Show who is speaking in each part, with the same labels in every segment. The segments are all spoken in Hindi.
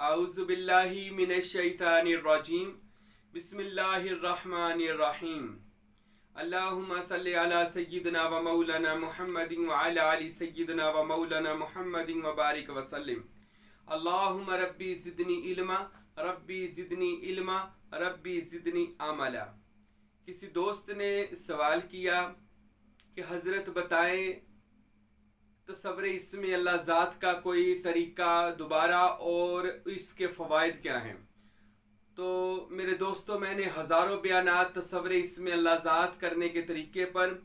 Speaker 1: आऊज़ु बिल्लाहि मिनश शैतानिर रजीम। बिस्मिल्लाहिर रहमानिर रहीम। अल्लाहुम्मा सल्लि अला सय्यिदिना व मौलाना मुहम्मदिन व अला आलि सय्यिदिना व मौलाना मुहम्मदिन व बारिक व सल्लिम। अल्लाहुम्मा रब्बी ज़िदनी इल्मा, रब्बी ज़िदनी इल्मा, रब्बी ज़िदनी अमला। किसी दोस्त ने सवाल किया कि हज़रत बताएं तसव्वुर इस्म अल्लाह ज़ात का कोई तरीका दोबारा और इसके फ़वाइद क्या हैं। तो मेरे दोस्तों, मैंने हज़ारों बयानात तसव्वुर इस्म अल्लाह ज़ात करने के तरीके पर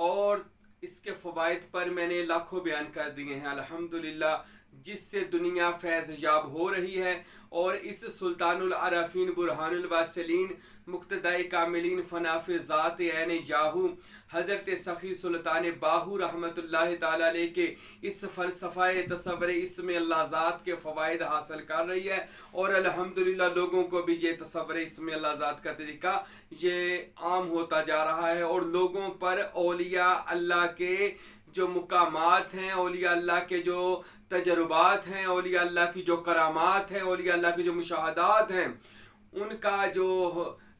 Speaker 1: और इसके फ़वाइद पर मैंने लाखों बयान कर दिए हैं अल्हम्दुलिल्लाह, जिससे दुनिया फैज़ याब हो रही है। और इस सुल्तानुल आरफीन बुरहानुल वासिलीन मुक्तदाए कामिलीन फनाफ़े ज़ात ऐन याहू हज़रत सखी सुल्तान बाहू रहमतुल्लाह ताला अलैह के इस फ़लसफ़ाए तसव्वुर इस्म अल्लाह ज़ात के फ़वाइद हासिल कर रही है। और अल्हम्दुलिल्लाह लोगों को भी ये तसव्वुर इस्म अल्लाह ज़ात का तरीका ये आम होता जा रहा है। और लोगों पर औलिया अल्लाह के जो मुकामात हैं, औलिया अल्लाह के जो तजर्बात हैं, औलिया अल्लाह की जो करामात हैं, औलिया अल्लाह के जो मुशाहदात हैं, उनका जो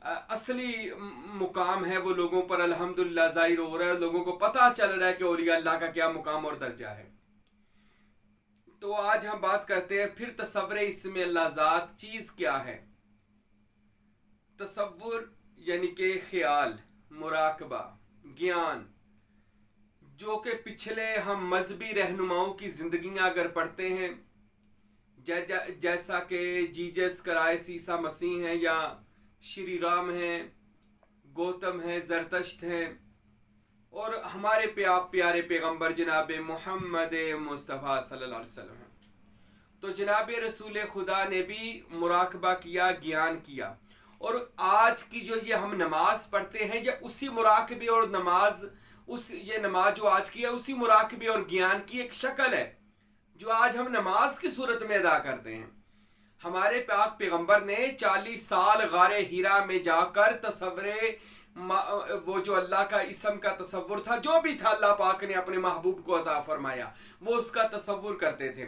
Speaker 1: असली मुकाम है वो लोगों पर अल्हम्दुलिल्लाह ज़ाहिर हो रहा है। लोगों को पता चल रहा है कि औलिया अल्लाह का क्या मुकाम और दर्जा है। तो आज हम बात करते हैं फिर तसव्वुर इस्म अल्लाह ज़ात चीज़ क्या है। तसव्वुर यानी कि ख्याल, मुराकबा, ज्ञान, जो कि पिछले हम मजहबी रहनुमाओं की ज़िंदगियाँ अगर पढ़ते हैं, जैसा कि जीसस क्राइस्ट ईसा मसीह हैं, या श्री राम हैं, गौतम हैं, ज़रतश्त हैं, और हमारे प्यारे पैगंबर जनाब मोहम्मद मुस्तफ़ा सल्लल्लाहु अलैहि वसल्लम हैं। तो जनाब रसूल खुदा ने भी मुराकबा किया, ज्ञान किया। और आज की जो ये हम नमाज पढ़ते हैं, ये उसी मुराकबे और नमाज, ये नमाज जो आज की है उसी मुराकबे और ज्ञान की एक शक्ल है जो आज हम नमाज की सूरत में अदा करते हैं। हमारे पाक पैगंबर ने 40 साल गारे हीरा में जाकर तसव्वुर, वो जो अल्लाह का इसम का तसव्वुर था, जो भी था अल्लाह पाक ने अपने महबूब को अता फरमाया, वो उसका तसव्वुर करते थे।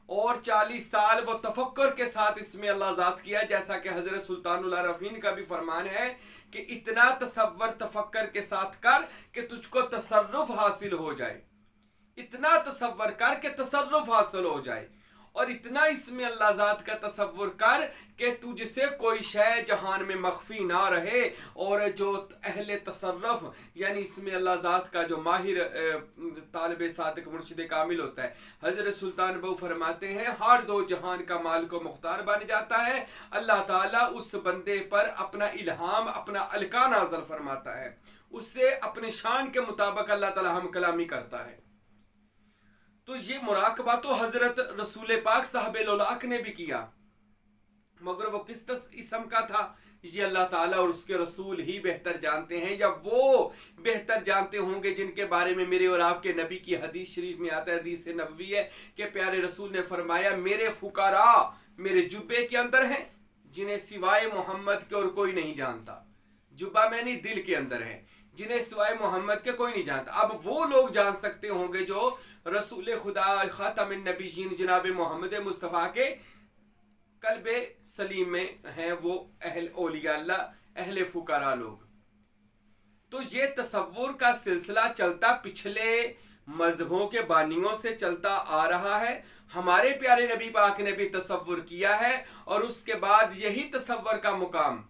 Speaker 1: और 40 साल वो तफक्कुर के साथ इसमें अल्लाह ज़ात किया, जैसा कि हज़रत सुल्तानुल आरफीन का भी फरमान है कि इतना तसव्वुर तफक्कुर के साथ कर कि तुझको तसर्रुफ हासिल हो जाए, इतना तसव्वुर कर के तसर्रुफ हासिल हो जाए, और इतना इसमें अल्लाह ज़ात का तसव्वुर कर कि तुझसे कोई शय जहान में मख्फी ना रहे। और जो अहले तसर्रुफ यानी इसमें अल्लाह ज़ात का जो माहिर तालिब सादिक मुर्शिद कामिल होता है, हज़रत सुल्तान बहु फरमाते हैं हर दो जहान का माल को मुख्तार बन जाता है। अल्लाह ताला उस बंदे पर अपना इल्हाम, अपना अलका नाज़िल फरमाता है, उससे अपने शान के मुताबिक अल्लाह ताला हम कलामी करता है। तो ये मुराकबा तो हजरत रसूल पाक साहब लौलाक ने भी किया, मगर वो किस इसम का था ये अल्लाह ताला और उसके रसूल ही बेहतर जानते हैं, या वो बेहतर जानते होंगे जिनके बारे में मेरे और आपके नबी की हदीस शरीफ में आता है, हदीस नबवी है कि प्यारे रसूल ने फरमाया, मेरे फुकारा मेरे जुब्बे के अंदर हैं जिन्हें सिवाय मोहम्मद के और कोई नहीं जानता। जुब्बा में नहीं, दिल के अंदर है, जिन्हें सिवाय मोहम्मद के कोई नहीं जानता। अब वो लोग जान सकते होंगे जो रसूल खुदा खातमुन नबीयीन जनाब मोहम्मद मुस्तफ़ा के कल्बे सलीम में हैं, वो अहल औलिया अल्लाह, अहले फुकारा लोग। तो ये तसव्वुर का सिलसिला चलता पिछले मजहबों के बानियों से चलता आ रहा है। हमारे प्यारे नबी पाक ने भी तसव्वुर किया है, और उसके बाद यही तसव्वुर का मुकाम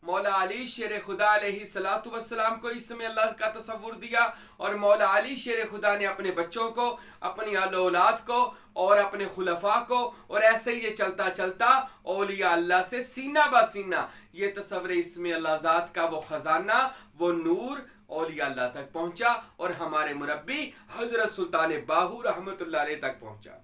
Speaker 1: मौला अली शेर खुदा अलैहिस्सलातु वस्सलाम को इसमें अल्लाह का तसव्वुर दिया। और मौला अली शेर खुदा ने अपने बच्चों को, अपनी औलाद को और अपने खुलफा को, और ऐसे ही ये चलता चलता औलिया अल्लाह से सीना बासीना ये तसव्वुर इसमें अल्लाह ज़ात का वो खजाना, वो नूर औलिया अल्लाह तक पहुंचा, और हमारे मुरब्बी हजरत सुल्तान बाहू रहमतुल्लाह अलैह तक पहुंचा।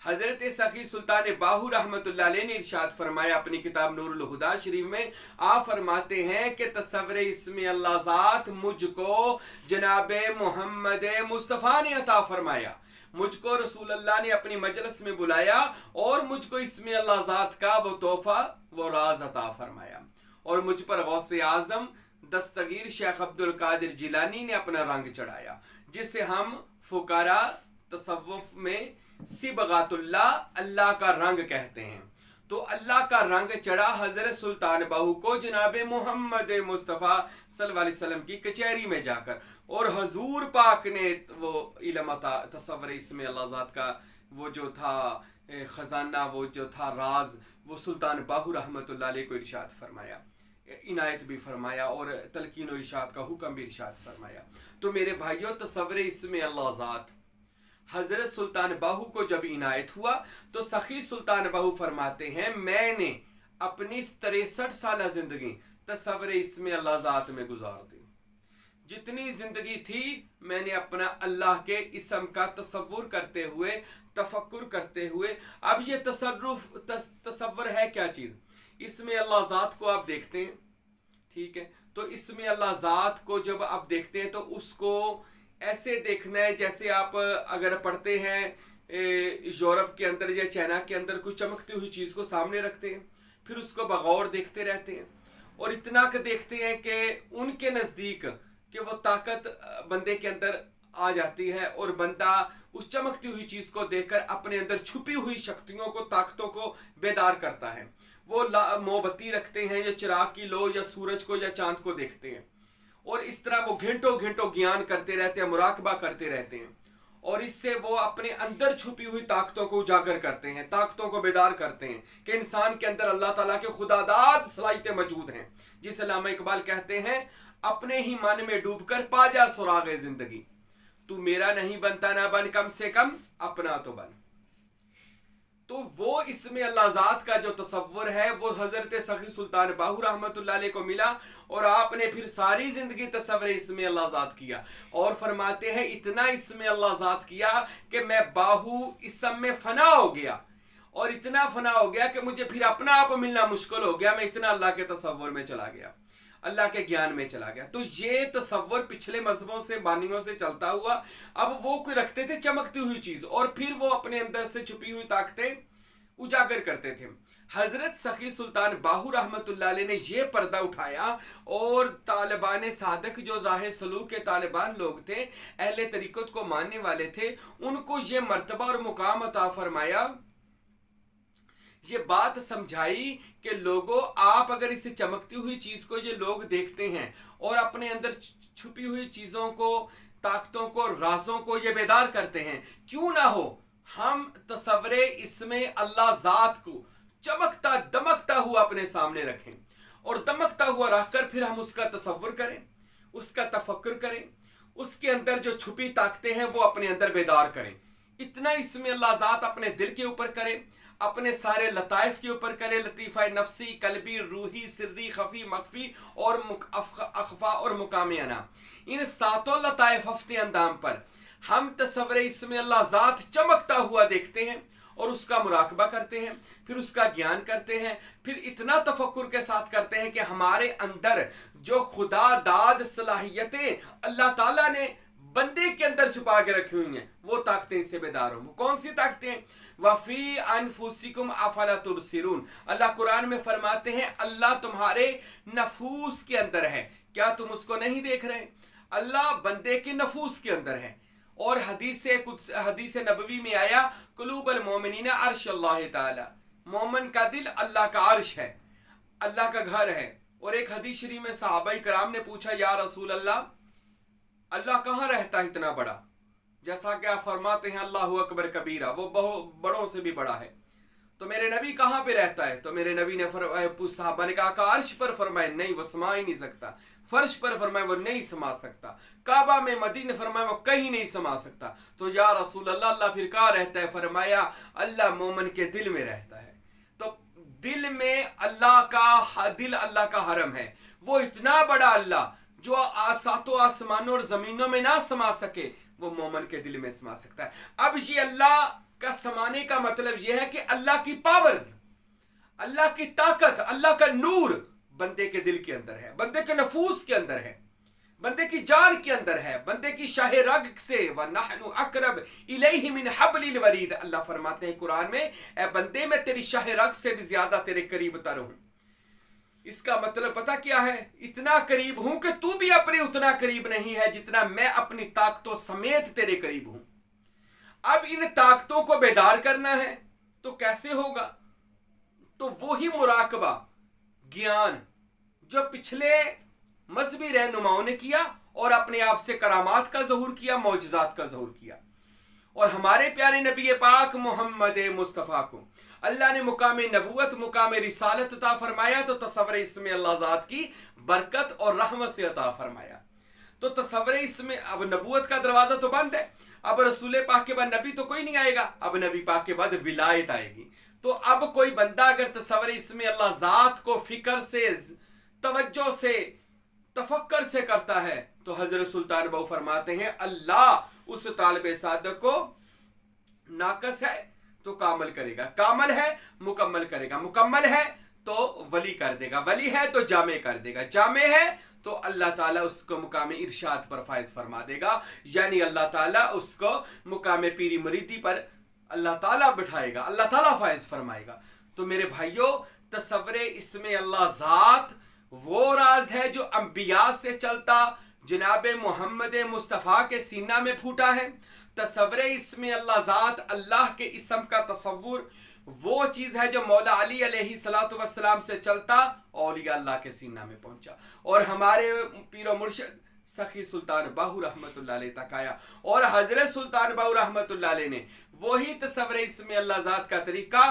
Speaker 1: हजरत सखी सुल्तान बाहू रहमतुल्लाह अलैह ने इरशाद फरमाया अपनी किताब नूरुल हुदा शरीफ में, आप फरमाते हैं कि तसव्वुर इस्म अल्लाह ज़ात मुझको जनाब मोहम्मद मुस्तफ़ा ने अता फरमाया। मुझको रसूल अल्लाह ने अपनी मजलिस में बुलाया और मुझको इस्म अल्लाह ज़ात का वो तोहफा, वो राज अता फरमाया। और मुझ पर गौसे आज़म दस्तगीर शेख अब्दुल कादिर जिलानी ने अपना रंग चढ़ाया, जिसे हम फुकारा तसव्वुफ में सिबगातुल्लाह अल्लाह का रंग कहते हैं। तो अल्लाह का रंग चढ़ा हजरत सुल्तान बाहू को जनाब मोहम्मद मुस्तफ़ा सल्लल्लाहु अलैहि वसल्लम की कचहरी में जाकर, और हजूर पाक ने वो इल्म तसव्वुर इसमें अल्लाह ज़ात का वो जो था खजाना, वो जो था राज, वो सुल्तान बाहू रहमतुल्लाह अलैह को इरशाद फरमाया, इनायत भी फरमाया और तलकीन और इरशाद का हुक्म भी इरशाद फरमाया। तो मेरे भाइयों, तसव्वुर इसमें अल्लाह ज़ात हजरत सुल्तान बाहू को जब इनायत हुआ तो सखी सुल्तान बाहू फरमाते हैं, मैंने अपनी 63 साल जिंदगी तसव्वुर इसमें अल्लाह ज़ात में गुजार दी। जितनी जिंदगी थी मैंने अपना अल्लाह के इसम का तसव्वुर करते हुए, तफक्कुर करते हुए। अब ये तसव्वुर है क्या चीज? इसमें अल्लाह ज़ात को आप देखते हैं, ठीक है, तो इसमें अल्लाह ज़ात को जब आप देखते हैं तो उसको ऐसे देखना है जैसे आप अगर पढ़ते हैं यूरोप के अंदर या चाइना के अंदर कोई चमकती हुई चीज को सामने रखते हैं, फिर उसको बगौर देखते रहते हैं और इतना कि देखते हैं कि उनके नजदीक कि वो ताकत बंदे के अंदर आ जाती है और बंदा उस चमकती हुई चीज को देखकर अपने अंदर छुपी हुई शक्तियों को, ताकतों को बेदार करता है। वो मोमबत्ती रखते हैं या चिराग की लो या सूरज को या चांद को देखते हैं और इस तरह वो घंटों घंटों ज्ञान करते रहते हैं, मुराकबा करते रहते हैं और इससे वो अपने अंदर छुपी हुई ताकतों को उजागर करते हैं, ताकतों को बेदार करते हैं कि इंसान के अंदर अल्लाह ताला के खुदादाद सलाहियतें मौजूद हैं। जिसे अल्लामा इकबाल कहते हैं, अपने ही मन में डूबकर पा जा सुरागे जिंदगी, तू मेरा नहीं बनता ना बन, कम से कम अपना तो बन। तो वो इसमें अल्लाह ज़ात का जो तसव्वुर है वो हजरत सखी सुल्तान बाहू रहमतुल्लाह अलैह को मिला और आपने फिर सारी जिंदगी तसव्वुर इसमें अल्लाह ज़ात किया और फरमाते हैं इतना इसमें अल्लाह ज़ात किया कि मैं बाहू इसम में फना हो गया और इतना फना हो गया कि मुझे फिर अपना आप मिलना मुश्किल हो गया। मैं इतना अल्लाह के तसव्वुर में चला गया, अल्लाह के ज्ञान में चला गया। तो ये तसव्वुर पिछले मजहबों से, बानियों से चलता हुआ अब वो कोई रखते थे चमकती हुई चीज और फिर वो अपने अंदर से छुपी हुई ताकतें उजागर करते थे। हजरत सखी सुल्तान बाहू रहमतुल्लाह अलैह ने ये पर्दा उठाया और तालिबान सादक जो राह सलूक के तालिबान लोग थे, अहले तरीकत को मानने वाले थे, उनको ये मर्तबा और मुकाम अता फरमाया, ये बात समझाई कि लोगों, आप अगर इस चमकती हुई चीज को ये लोग देखते हैं और अपने अंदर छुपी हुई चीजों को, ताकतों को, राजों को ये बेदार करते हैं, क्यों ना हो हम तसव्वुर इसमें अल्लाह ज़ात को चमकता दमकता हुआ अपने सामने रखें और दमकता हुआ रखकर फिर हम उसका तसव्वुर करें, उसका तफक्कुर करें, उसके अंदर जो छुपी ताकतें हैं वो अपने अंदर बेदार करें। इतना इसमें अल्लाह ज़ात अपने दिल के ऊपर करें, अपने सारे लताइफ के ऊपर करे, लतीफ़ा नफ्सी, कल्बी, रूही, सिर्री, खफी, मखफी और अखफा और मुकामियाना, इन सातों लताइफ हफ्ते अंदाम पर हम तसव्वुर इसमें अल्लाह ज़ात चमकता हुआ देखते हैं और उसका मुराकबा करते हैं, फिर उसका ज्ञान करते हैं, फिर इतना तफक्कुर के साथ करते हैं कि हमारे अंदर जो खुदा दाद सलाहियतें अल्लाह ताला ने बंदे के अंदर छुपा के रखी हुई हैं वो ताकतें इससे बेदार हों। कौन सी ताकतें? वफी अनफुसिकुम अफला तुबसिरून, अल्लाह कुरान में फरमाते हैं अल्लाह तुम्हारे नफूस के अंदर है, क्या तुम उसको नहीं देख रहे? अल्लाह बंदे के नफूस के अंदर है। और हदीस नबवी में आया कुलूबल मोमिनीन अर्श अल्लाह ताला, मोमिन का दिल अल्लाह का अर्श है, अल्लाह का घर है। और एक हदीस शरीफ में सहाबाई कराम ने पूछा, या रसूल अल्लाह, अल्लाह कहाँ रहता है इतना बड़ा? जैसा कि आप फरमाते हैं अल्लाहु अकबर कबीरा, वो बहुत बड़ों से भी बड़ा है, तो मेरे नबी कहाँ पे रहता है? तो मेरे नबी ने साहबा ने कहा अर्श पर, फरमाए नहीं वो समा ही नहीं सकता। फर्श पर, फरमाए वो नहीं समा सकता। काबा में, मदीने, फरमाए वो कहीं नहीं समा सकता। तो या रसूल अल्लाह, अल्लाह फिर कहाँ रहता है? फरमाया अल्लाह मोमिन के दिल में रहता है। तो दिल में अल्लाह का दिल, अल्लाह का हरम है। वो इतना बड़ा अल्लाह जो सातों आसमानों और जमीनों में ना समा सके, वो मोमिन के दिल में समा सकता है। अब ये अल्लाह का समाने का मतलब यह है कि अल्लाह की पावर्स, अल्लाह की ताकत, अल्लाह का नूर बंदे के दिल के अंदर है, बंदे के नफूस के अंदर है, बंदे की जान के अंदर है, बंदे की शाह रग से। व नहनु अक़रब इलैहि मिन हब्लिल वरीद, अल्लाह फरमाते हैं कुरान में, ए बंदे मैं तेरी शाह रग से भी ज्यादा तेरे करीब तर हूं। इसका मतलब पता क्या है? इतना करीब हूं कि तू भी अपने उतना करीब नहीं है जितना मैं अपनी ताकतों समेत तेरे करीब हूं। अब इन ताकतों को बेदार करना है तो कैसे होगा? तो वो ही मुराकबा, ज्ञान जो पिछले मजहबी रहनुमाओं ने किया और अपने आप से करामात का ज़हूर किया, मौजज़ात का ज़हूर किया। और हमारे प्यारे नबी पाक मोहम्मद मुस्तफ़ा को अल्लाह ने मुकाम नबूवत, मुकाम रिसालत अता फरमाया, तो तसव्वुर इसमें अल्लाह ज़ात की बरकत और रहमत से अता फरमाया। तो तसव्वुर इसमें, अब नबूवत का दरवाजा तो बंद है, अब रसूल पाक के बाद नबी तो कोई नहीं आएगा, अब नबी पाक के बाद विलायत आएगी। तो अब कोई बंदा अगर तसव्वुर इसमें अल्लाह ज़ात को फिक्र से, तवज्जो से, तफक्कर से करता है, तो हजरत सुल्तान बहु फरमाते हैं अल्लाह उस तालिब सादक को नाकस है तो कामल करेगा, कामल है मुकम्मल करेगा, मुकम्मल है तो वली कर देगा, वली है तो जामे कर देगा, जामे है तो अल्लाह ताला उसको मुकाम इरशाद पर फायज फरमा देगा, यानी अल्लाह ताला उसको मुकाम पीरी मुरीदी पर अल्लाह ताला बिठाएगा, अल्लाह ताला फायज फरमाएगा। तो मेरे भाइयों, तसव्वुर इसमें अल्लाह ज़ात वो राज है जो अंबिया से चलता जनाब मोहम्मद मुस्तफ़ा के सीना में फूटा है। तसव्वुर इसमें अल्लाह ज़ात, अल्लाह के इसम का तसव्वुर वो चीज़ है जो मौला अली अलैहिस्सलातु वस्सलाम से चलता औलिया अल्लाह के सीना में पहुंचा। और हमारे पीरो मुर्शिद सखी सुल्तान बाहू रहमतुल्लाह अलैह तक आया और हजरत सुल्तान बाहू रहमतुल्लाह अलैह ने वही तसव्वुर इसमें अल्लाह ज़ात का तरीका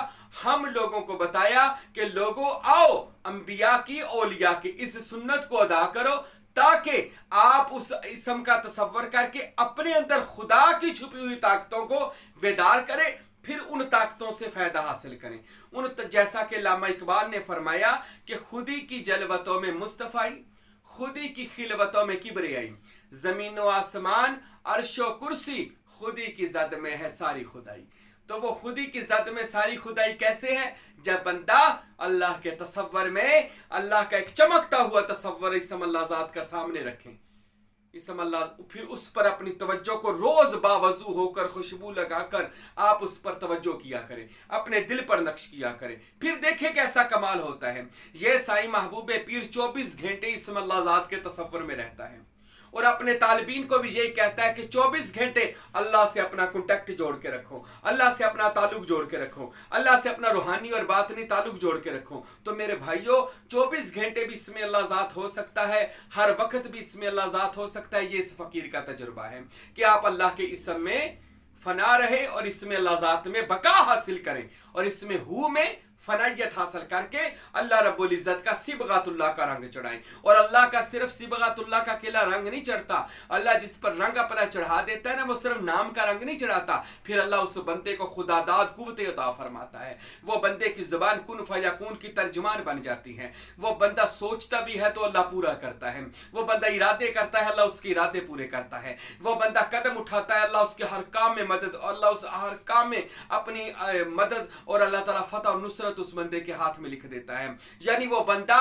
Speaker 1: हम लोगों को बताया कि लोगों आओ अंबिया की, औलिया की इस सुन्नत को अदा करो, ताकि आप उस इसम का तसव्वुर करके अपने अंदर खुदा की छुपी हुई ताकतों को बेदार करें, फिर उन ताकतों से फायदा हासिल करें। जैसा कि अल्लामा इकबाल ने फरमाया कि खुदी की जलवतों में मुस्तफ़ाई, खुदी की खिलवतों में किब्रियाई, जमीन व आसमान अर्शो कुर्सी, खुदी की जद में है सारी खुदाई। तो वो खुदी की जद में सारी खुदाई कैसे है? जब बंदा अल्लाह के तसव्वुर में अल्लाह का एक चमकता हुआ तसव्वुर इसम अल्लाह ज़ात का सामने रखें, इसम अल्लाह, फिर उस पर अपनी तवज्जो को रोज बावजू होकर खुशबू लगाकर आप उस पर तवज्जो किया करें, अपने दिल पर नक्श किया करें, फिर देखें कैसा कमाल होता है। यह साईं महबूब पीर 24 घंटे इसम अल्लाह ज़ात के तसव्वुर में रहता है और अपने तालिबीन को भी यही कहता है कि 24 घंटे अल्लाह से अपना कॉन्टैक्ट जोड़ के रखो, अल्लाह से अपना ताल्लुक जोड़ के रखो, अल्लाह से अपना रूहानी और बातनी ताल्लुक जोड़ के रखो। तो मेरे भाइयों, 24 घंटे भी इसमें अल्लाह ज़ात हो सकता है, हर वक्त भी इसमें अल्लाह ज़ात हो सकता है। ये इस फकीर का तजुर्बा है कि आप अल्लाह के इसम में फना रहे और इसमें अल्लाह ज़ात में बका हासिल करें और इसमें हु में फनायत हासिल करके अल्लाह रब्बुल इज्जत का सिबगातुल्लाह का रंग चढ़ाएं। और अल्लाह का सिर्फ सिबगातुल्लाह का अकेला रंग नहीं चढ़ता, अल्लाह जिस पर रंग अपना चढ़ा देता है ना, वो सिर्फ नाम का रंग नहीं चढ़ाता, फिर अल्लाह उस बंदे को खुदादाद कुव्वत अता फरमाता है। वो बंदे की जुबान कुन फयकून की तर्जुमान बन जाती है। वो बंदा सोचता भी है तो अल्लाह पूरा करता है, वो बंदा इरादे करता है अल्लाह उसके इरादे पूरे करता है, वो बंदा कदम उठाता है अल्लाह उसके हर काम में मदद, अल्लाह उस हर काम में अपनी मदद और अल्लाह ताला फतह और नुसरत उस बंदे के हाथ में लिख देता है। यानी वो बंदा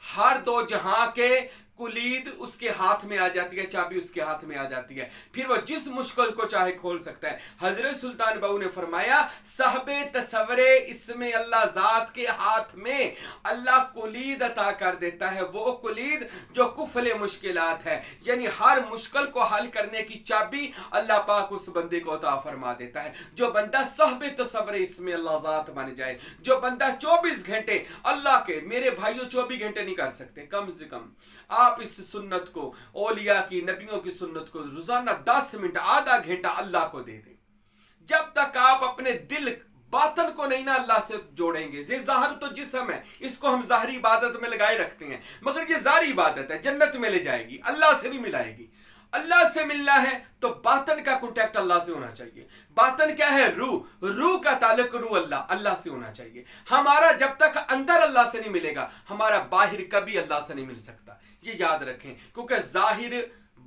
Speaker 1: हर दो जहां के कुलीद उसके हाथ में आ जाती है, चाबी उसके हाथ में आ जाती है, फिर वो जिस मुश्किल को चाहे खोल सकता है। हजरत सुल्तान बाहू ने फरमाया साहबे तसव्वुरे इसमें अल्लाह ज़ात के हाथ में अल्लाह कुलीद अता कर देता है, वो कुलीद जो कुफले मुश्किलात है, यानी हर मुश्किल को हल करने की चाबी अल्लाह पाक उस बंदे को अता फरमा देता है। जो बंदा साहबे तसव्वुरे इसमें अल्लाह ज़ात बन जाए, जो बंदा 24 घंटे अल्लाह के, मेरे भाइयों 24 घंटे नहीं कर सकते, कम से कम आप इस सुन्नत को, औलिया की, नबियों की सुन्नत को रोजाना 10 मिनट, आधा घंटा अल्लाह को दे दें। जब तक आप अपने दिल बातन को नहीं ना अल्लाह से जोड़ेंगे, ये ज़ाहिर तो जिस्म है, इसको हम ज़ाहिरी इबादत में लगाए रखते हैं, मगर ये ज़ाहिरी इबादत है, जन्नत में ले जाएगी, अल्लाह से नहीं मिलाएगी। अल्लाह से मिलना है तो बातन का कॉन्टैक्ट अल्लाह से होना चाहिए। बातन क्या है? रूह, रूह का ताल्लुक रूह अल्लाह, अल्लाह से होना चाहिए। हमारा जब तक अंदर अल्लाह से नहीं मिलेगा, हमारा बाहिर कभी अल्लाह से नहीं मिल सकता, ये याद रखें, क्योंकि जाहिर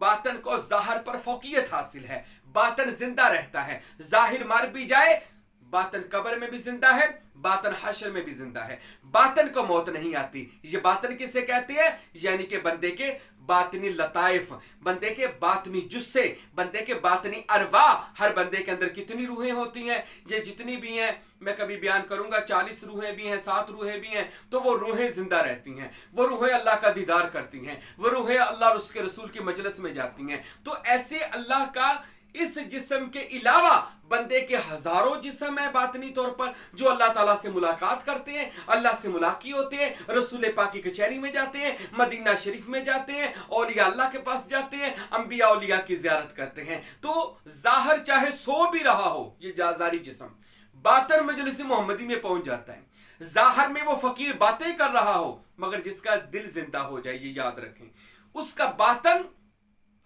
Speaker 1: बातन को ज़ाहिर पर फौकियत हासिल है, बातन जिंदा रहता है, जाहिर मर भी जाए बातन कब्र में भी जिंदा है, बातन हशर में भी जिंदा है, बातन को मौत नहीं आती। ये बातन किसे कहते हैं? यानी कि बंदे के बातनी लताइफ, बंदे के बातनी जुस्से, बंदे के बातनी अरवा। हर बंदे के अंदर कितनी रूहें होती हैं? ये जितनी भी हैं मैं कभी बयान करूंगा, 40 रूहें भी हैं, 7 रूहें भी हैं, तो वो रूहें जिंदा रहती हैं, वो रूहें अल्लाह का दीदार करती हैं, वो रूहें अल्लाह और उसके रसूल की मजलिस में जाती हैं। तो ऐसे अल्लाह का इस जिस्म के अलावा बंदे के हजारों जिस्म है बातनी तौर पर, जो अल्लाह ताला से मुलाकात करते हैं, अल्लाह से मुलाकी होते हैं, रसूल पाक की कचहरी में जाते हैं, मदीना शरीफ में जाते हैं, औलिया अल्लाह के पास जाते हैं, अंबिया औलिया की ज़ियारत करते हैं। तो जाहिर चाहे सो भी रहा हो ये जाजारी जिस्म, बातन मजलिस मोहम्मदी में पहुंच जाता है। जाहिर में वो फकीर बातें कर रहा हो, मगर जिसका दिल जिंदा हो जाए, ये याद रखें, उसका बातन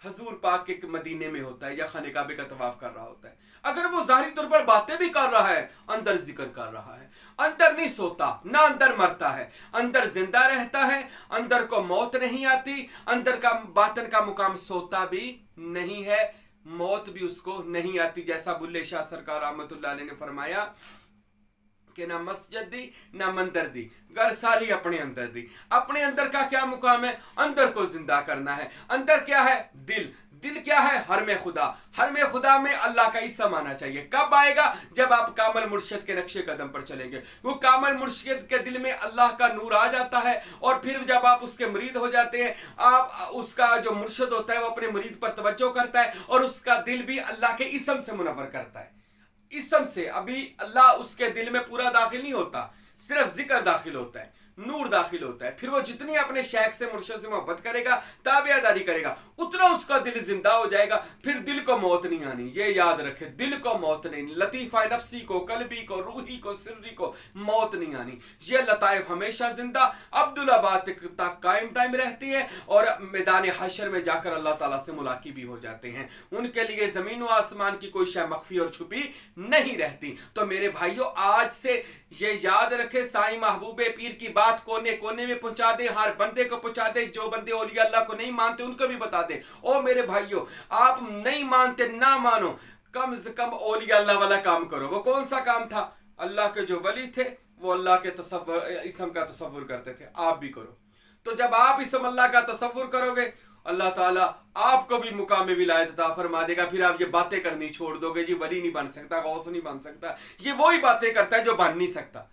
Speaker 1: हजूर पाक के मदीने में होता है या खाने काबे का तवाफ कर रहा होता है। अगर वो जाहिरी तौर पर बातें भी कर रहा है, अंदर जिक्र कर रहा है, अंदर नहीं सोता, ना अंदर मरता है, अंदर जिंदा रहता है, अंदर को मौत नहीं आती, अंदर का बातन का मुकाम सोता भी नहीं है, मौत भी उसको नहीं आती। जैसा बुल्ले शाह सरकार रहमतुल्लाह अलैह ने फरमाया कि ना मस्जिद दी ना मंदिर दी, घर सारी अपने अंदर दी। अपने अंदर का क्या मुकाम है? अंदर को जिंदा करना है। अंदर क्या है? दिल। दिल क्या है? हरमे खुदा। हरमे खुदा में अल्लाह का इसम आना चाहिए। कब आएगा? जब आप कामल मुर्शिद के नक्शे कदम पर चलेंगे। वो कामल मुर्शिद के दिल में अल्लाह का नूर आ जाता है, और फिर जब आप उसके मुरीद हो जाते हैं, आप उसका जो मुर्शिद होता है वो अपने मुरीद पर तवज्जो करता है, और उसका दिल भी अल्लाह के इसम से मुनव्वर करता है। इसम से अभी अल्लाह उसके दिल में पूरा दाखिल नहीं होता, सिर्फ जिक्र दाखिल होता है, नूर दाखिल होता है। फिर वो जितनी अपने शेख से मुर्शिद से मोहब्बत करेगा, ताबियादारी करेगा, उतना उसका दिल जिंदा हो जाएगा। फिर दिल को मौत नहीं आनी, ये याद रखे, दिल को मौत नहीं, लतीफ़ा नफ्सी को, कल्बी को, रूही को, सिर्री को मौत नहीं आनी। ये लताइफ हमेशा जिंदा अब्दुल्लाबाद तक कायम दायम रहती है, और मैदान हशर में जाकर अल्लाह ताला से मुलाकी भी हो जाते हैं। उनके लिए जमीन व आसमान की कोई शय मख्फी और छुपी नहीं रहती। तो मेरे भाइयों, आज से ये याद रखे, साईं महबूबे पीर की बात कोने कोने में पहुंचा दे, हर बंदे को पहुंचा दे। जो बंदे औलिया अल्लाह को नहीं मानते उनको भी बता दे, ओ मेरे भाइयों, आप नहीं मानते ना मानो, कम से कम औलिया अल्लाह वाला काम करो। वो कौन सा काम था? अल्लाह के जो वली थे वो अल्लाह के तसव्वुर, इसम का तसव्वुर करते थे, आप भी करो। तो जब आप इसम अल्लाह का तसव्वुर करोगे, अल्लाह ताला आपको भी मुकाम विलायत अता फरमा देगा। फिर आप ये बातें करनी छोड़ दोगे, जी वली नहीं बन सकता, गौस नहीं बन सकता। ये वही बातें करता है जो बन नहीं सकता।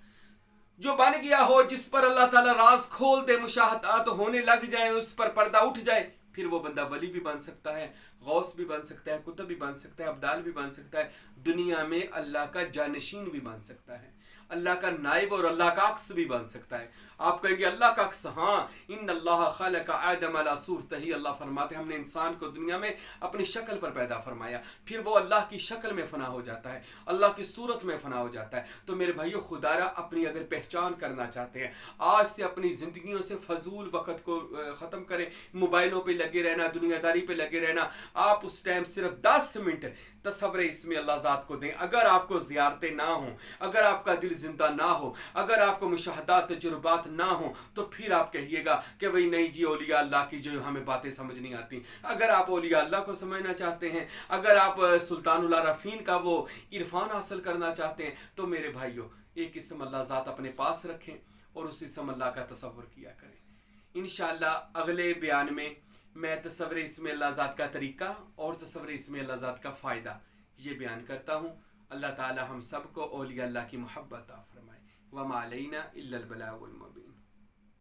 Speaker 1: जो बन गया हो, जिस पर अल्लाह ताला राज खोल दे, मुशाहदात होने लग जाए, उस पर पर्दा उठ जाए, फिर वो बंदा वली भी बन सकता है, गौस भी बन सकता है, कुतुब भी बन सकता है, अब्दाल भी बन सकता है, दुनिया में अल्लाह का जानशीन भी बन सकता है, अल्लाह का नाइब और अल्लाह का अक्स भी बन सकता है। आप कहेंगे अल्लाह का अक्स? हाँ, इन्नल्लाह खलक़ आदम अला सूरतिही, अल्लाह फरमाते हमने इंसान को दुनिया में अपनी शक्ल पर पैदा फरमाया, फिर वो अल्लाह की शक्ल में फना हो जाता है, अल्लाह की सूरत में फना हो जाता है। तो मेरे भाइयों, खुदारा अपनी अगर पहचान करना चाहते हैं, आज से अपनी ज़िंदगियों से फजूल वक़्त को ख़त्म करें। मोबाइलों पर लगे रहना, दुनियादारी पर लगे रहना, आप उस टाइम सिर्फ 10 मिनट तसव्वुर इसमें अल्लाह ज़ात को दें। अगर आपको ज़ियारतें ना हो, अगर आपका दिल जिंदा ना हो, अगर आपको मुशाहदात तजुर्बात ना हो, तो फिर आप कहिएगा कि भाई नहीं जी, औलिया अल्लाह की जो हमें बातें समझ नहीं आती। अगर आप औलिया अल्लाह को समझना चाहते हैं, अगर आप सुल्तानुल आरफीन का वो इरफान हासिल करना चाहते हैं, तो मेरे भाइयों, एक किस्म अल्लाह ज़ात अपने पास रखें और उस किस्म अल्लाह का तसव्वुर किया करें। इंशाअल्लाह अगले बयान में मैं तसव्वुर इसमें अल्लाह ज़ात का तरीका और तसव्वुर इसमें अल्लाह ज़ात का फ़ायदा ये बयान करता हूँ। अल्लाह ताला हम सबको औलिया अल्लाह की मोहब्बत अता फरमाए। वमा अलैना इल्लल बलागुल मुबीन।